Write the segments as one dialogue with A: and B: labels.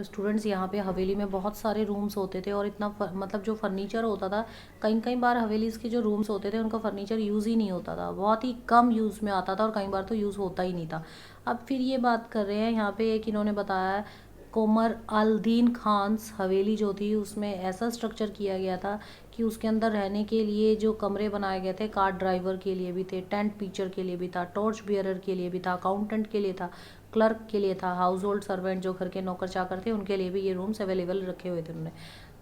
A: Students यहाँ पे हवेली में बहुत सारे रूम्स होते थे और इतना मतलब जो फर्नीचर होता था, कई कई बार हवेलीज के जो रूम्स होते थे उनका फर्नीचर यूज़ ही नहीं होता था, बहुत ही कम यूज़ में आता था और कई बार तो यूज़ होता ही नहीं था। अब फिर ये बात कर रहे हैं यहाँ पे, एक इन्होंने बताया है कोमर अल दीन खान्स हवेली जो थी उसमें ऐसा स्ट्रक्चर किया गया था कि उसके अंदर रहने के लिए जो कमरे बनाए गए थे, कार ड्राइवर के लिए भी थे, टेंट पिचर के लिए भी था, टॉर्च बियरर के लिए भी था, अकाउंटेंट के लिए था, क्लर्क के लिए था, हाउस होल्ड सर्वेंट जो घर के नौकर चाकर थे उनके लिए भी ये रूम्स अवेलेबल रखे हुए थे उन्होंने।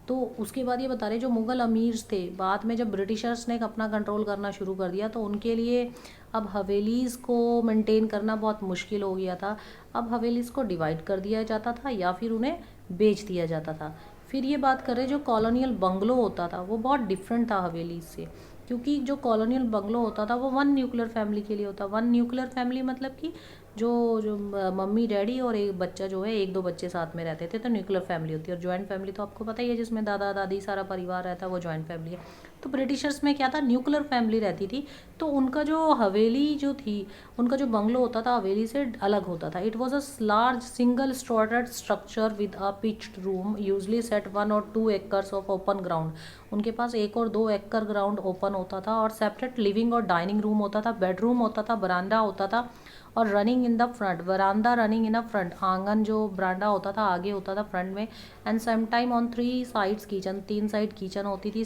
A: तो उसके बाद ये बता रहे जो मुग़ल अमीर्स थे, बाद में जब ब्रिटिशर्स ने अपना कंट्रोल करना शुरू कर दिया तो उनके लिए अब हवेलीज़ को मेंटेन करना बहुत मुश्किल हो गया था। अब हवेलीज़ को डिवाइड कर दिया जाता था या फिर उन्हें बेच दिया जाता था। फिर ये बात कर रहे जो कॉलोनियल बंगलो होता था वो बहुत डिफरेंट था हवेली से, क्योंकि जो कॉलोनियल बंगलो होता था वो वन न्यूक्लियर फैमिली के लिए होता। वन न्यूक्लियर फैमिली मतलब कि जो जो मम्मी डैडी और एक बच्चा जो है, एक दो बच्चे साथ में रहते थे तो न्यूक्लियर फैमिली होती है। और जॉइंट फैमिली तो आपको पता ही है जिसमें दादा दादी सारा परिवार रहता है वो जॉइंट फैमिली है। तो ब्रिटिशर्स में क्या था, न्यूक्लियर फैमिली रहती थी। तो उनका जो हवेली जो थी, उनका जो बंगलो होता था हवेली से अलग होता था। It was a large single storeyed structure with a pitched room usually set 1 और 2 एकर्स ऑफ ओपन ग्राउंड। उनके पास 1 और 2 एकड़ ग्राउंड ओपन होता था और सेपरेट लिविंग और डाइनिंग रूम होता था, बेडरूम होता था, बरामदा होता था और running in the front, veranda running in a front, आंगन जो बरामदा होता था आगे होता था फ्रंट में। And some time on 3 sides kitchen, 3 side kitchen होती थी।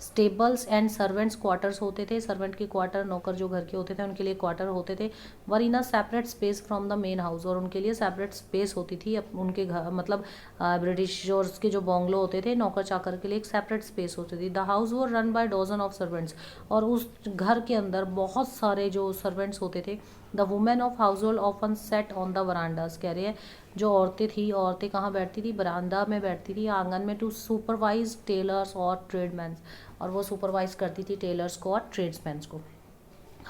A: स्टेबल्स एंड सर्वेंट्स क्वार्टर्स होते थे, सर्वेंट के क्वार्टर, नौकर जो घर के होते थे उनके लिए क्वार्टर होते थे। Were in a separate space from the main house, और उनके लिए सेपरेट स्पेस होती थी उनके घर, मतलब ब्रिटिश जो के जो बंगलो होते थे नौकर चाकर के लिए एक सेपरेट स्पेस होती थी। The house were run by dozen of servants, और उस घर के अंदर बहुत सारे जो सर्वेंट्स होते थे। The women of household often sat on the verandas, कह रहे हैं जो औरतें थी, औरतें कहाँ बैठती थी, बरामदा में बैठती थी, आंगन में, टू सुपरवाइज टेलर्स और ट्रेडमैन, और वो सुपरवाइज करती थी टेलर्स को और ट्रेड्समैन को।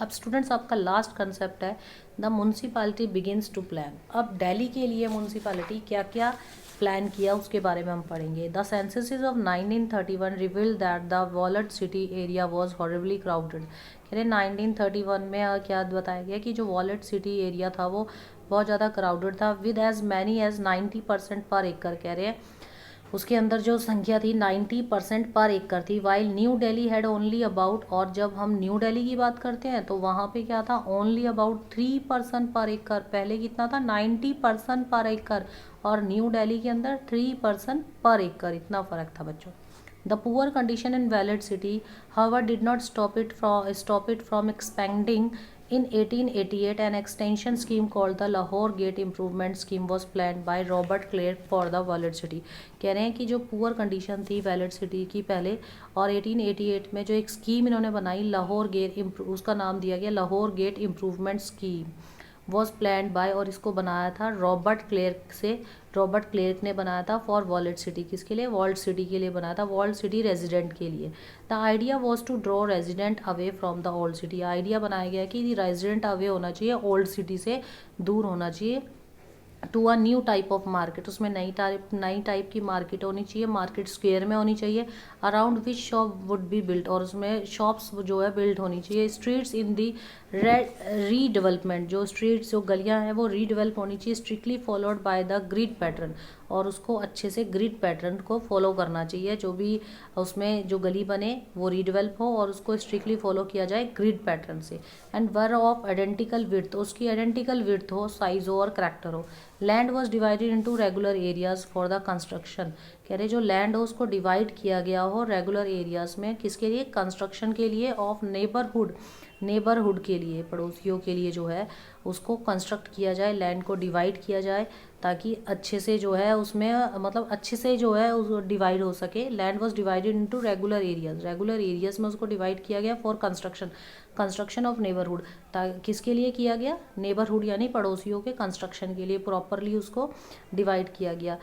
A: अब स्टूडेंट्स आपका लास्ट कंसेप्ट है the municipality begins to plan. अब दिल्ली के लिए म्यूनसिपालिटी क्या क्या प्लान किया उसके बारे में हम पढ़ेंगे। The census of 1931 revealed that the wallet city area was horribly crowded. कह रहे 1931 में क्या बताया गया कि जो वॉलेट सिटी एरिया था वो बहुत ज़्यादा क्राउडेड था, विद एज मैनी एज 90% पर एकड़, कह रहे हैं उसके अंदर जो संख्या थी 90% पर एकड़ थी। While new Delhi had only about, और जब हम न्यू दिल्ली की बात करते हैं तो वहाँ पे क्या था, ओनली अबाउट 3% पर एकड़। पहले कितना था, 90% पर एकड़, और न्यू दिल्ली के अंदर 3% पर एकड़, इतना फ़र्क था बच्चों। The poor condition in Valid city, however, did not stop it from expanding. In 1888, an extension scheme called the Lahore Gate Improvement Scheme was planned by Robert Clark for the Valid city. कह रहे हैं कि जो poor condition थी valid city की पहले, और 1888 में जो एक स्कीम इन्होंने बनाई लाहौर गेट, उसका नाम दिया गया Lahore gate improvement scheme, was plan by, और इसको बनाया था रॉबर्ट क्लेर्क से। रॉबर्ट क्लेर्क ने बनाया था फॉर वॉलेट सिटी, किसके लिए, वॉल्ड सिटी के लिए बनाया था, वॉल्ड सिटी रेजिडेंट के लिए। The idea was to draw resident away from the old city. Idea बनाया गया कि रेजिडेंट अवे होना चाहिए, ओल्ड सिटी से दूर होना चाहिए, to a new type of market, उसमें नई टाइप की मार्केट होनी चाहिए, मार्केट स्क्वेयर में होनी चाहिए, around which shop would be built, और उसमें शॉप्स जो है बिल्ड होनी चाहिए। स्ट्रीट्स इन दी रीडेवलपमेंट, जो स्ट्रीट्स जो गलियां हैं वो रीडेवलप होनी चाहिए, strictly followed by the grid pattern, और उसको अच्छे से ग्रिड पैटर्न को फॉलो करना चाहिए, जो भी उसमें जो गली बने वो रीडेवलप हो और उसको स्ट्रिक्टली फॉलो किया जाए ग्रिड पैटर्न से। And were of identical width, उसकी आइडेंटिकल विड्थ हो, साइज हो और करैक्टर हो। Land was divided into regular areas for the construction, कह रहे जो लैंड हो उसको डिवाइड किया गया हो रेगुलर एरियाज में, किसके लिए, कंस्ट्रक्शन के लिए, ऑफ नेबरहुड के लिए, पड़ोसियों के लिए जो है उसको कंस्ट्रक्ट किया जाए, लैंड को डिवाइड किया जाए ताकि अच्छे से जो है उसमें मतलब अच्छे से जो है उस डिवाइड हो सके। Land was divided into regular areas, regular areas में उसको डिवाइड किया गया फॉर कंस्ट्रक्शन ऑफ नेबरहुड, किसके लिए किया गया, नेबरहुड यानी पड़ोसियों के कंस्ट्रक्शन के लिए प्रॉपरली उसको डिवाइड किया गया।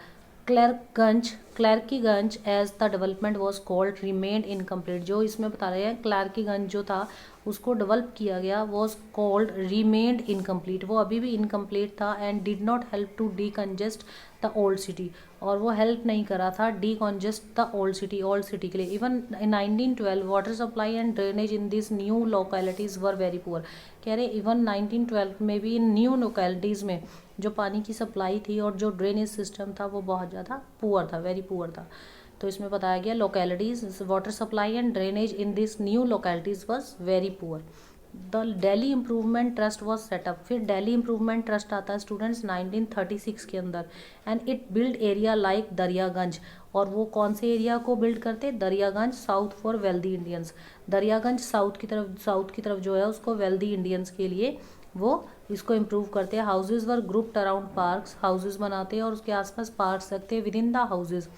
A: क्लर्कीगंज as the development was called remained incomplete, जो इसमें बता रहे हैं क्लर्कीगंज जो था उसको डेवलप किया गया वॉज कॉल्ड रिमेन्ड इनकम्प्लीट, वो अभी भी इनकम्प्लीट था, and did not help to decongest the old city, और वो हेल्प नहीं करा था डीकंजेस्ट द ओल्ड सिटी के लिए। Even in 1912 water supply and drainage in this new localities were very poor, कह रहे इवन 1912 में भी इन न्यू लोकेलिटीज़ में जो पानी की सप्लाई थी और जो ड्रेनेज सिस्टम था वो बहुत ज़्यादा पुअर था, वेरी पुअर था। तो इसमें बताया गया localities water supply and drainage in this new localities was very poor. The Delhi improvement trust was setup, फिर दिल्ली इम्प्रूवमेंट ट्रस्ट आता है स्टूडेंट्स 1936 के अंदर, and it build area like Daryaganj, और वो कौन से एरिया को बिल्ड करते, Daryaganj south for wealthy Indians, Daryaganj south की तरफ जो है उसको वेल्दी इंडियंस के लिए वो इसको इम्प्रूव करते हैं। Houses were grouped around parks, houses बनाते हैं और उसके आसपास पार्क्स रखते हैं। Within the houses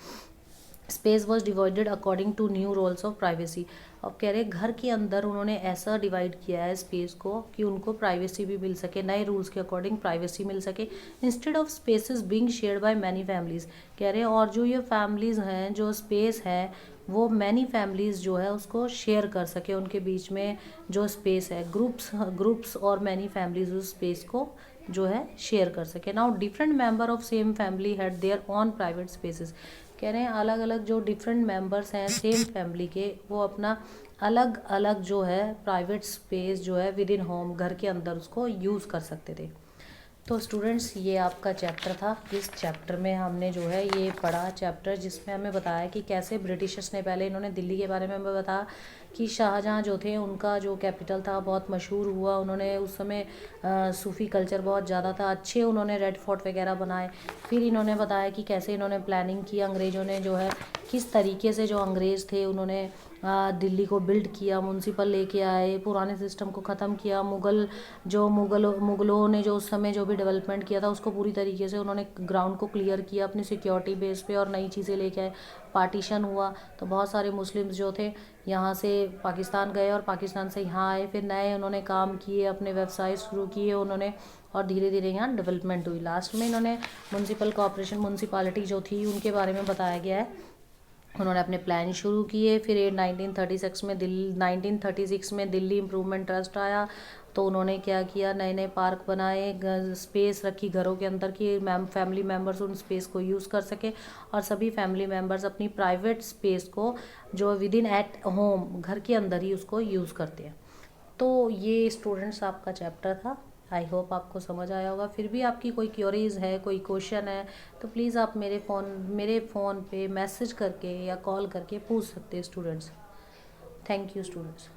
A: space was divided according to new rules of privacy. अब कह रहे घर के अंदर उन्होंने ऐसा डिवाइड किया है स्पेस को कि उनको प्राइवेसी भी मिल सके, नए रूल्स के अकॉर्डिंग प्राइवेसी मिल सके। Instead of spaces being shared by many families, कह रहे और जो ये फैमिलीज हैं, जो स्पेस है वो मैनी फैमिलीज जो है उसको शेयर कर सके, उनके बीच में जो स्पेस है, ग्रुप्स और मैनी फैमिलीज उस स्पेस को जो है शेयर कर सके। Now different member of same family had there on private spaces, कह रहे हैं अलग अलग जो डिफरेंट मेंबर्स हैं सेम फैमिली के, वो अपना अलग अलग जो है प्राइवेट स्पेस जो है विद इन होम घर के अंदर उसको यूज़ कर सकते थे। तो स्टूडेंट्स ये आपका चैप्टर था। इस चैप्टर में हमने जो है ये पढ़ा चैप्टर जिसमें हमें बताया कि कैसे ब्रिटिशर्स ने, पहले इन्होंने दिल्ली के बारे में हमें बताया कि शाहजहाँ जो थे उनका जो कैपिटल था बहुत मशहूर हुआ, उन्होंने उस समय सूफ़ी कल्चर बहुत ज़्यादा था, अच्छे उन्होंने रेड फोर्ट वगैरह बनाए। फिर इन्होंने बताया कि कैसे इन्होंने प्लानिंग की, अंग्रेज़ों ने जो है किस तरीके से जो अंग्रेज़ थे उन्होंने दिल्ली को बिल्ड किया, म्यूनसिपल लेके आए, पुराने सिस्टम को ख़त्म किया। मुग़लों ने जो उस समय जो भी डेवलपमेंट किया था उसको पूरी तरीके से उन्होंने ग्राउंड को क्लियर किया अपनी सिक्योरिटी बेस पे और नई चीज़ें लेके आए। पार्टीशन हुआ तो बहुत सारे मुस्लिम्स जो थे यहाँ से पाकिस्तान गए और पाकिस्तान से यहाँ आए, फिर नए उन्होंने काम किए, अपने व्यवसाय शुरू किए उन्होंने, और धीरे धीरे यहाँ डेवलपमेंट हुई। लास्ट में इन्होंने म्यूनसिपालिटी जो थी उनके बारे में बताया गया है, उन्होंने अपने प्लान शुरू किए। फिर 1936 में दिल्ली इम्प्रूवमेंट ट्रस्ट आया, तो उन्होंने क्या किया, नए नए पार्क बनाए, स्पेस रखी घरों के अंदर कि फैमिली मेम्बर्स उन स्पेस को यूज़ कर सके, और सभी फैमिली मेम्बर्स अपनी प्राइवेट स्पेस को जो विद इन एट होम घर के अंदर ही उसको यूज़ करते हैं। तो ये स्टूडेंट्स आपका चैप्टर था। आई होप आपको समझ आया होगा। फिर भी आपकी कोई क्वेरीज है, कोई क्वेश्चन है, तो प्लीज़ आप मेरे फ़ोन पे मैसेज करके या कॉल करके पूछ सकते हैं स्टूडेंट्स। Thank you students.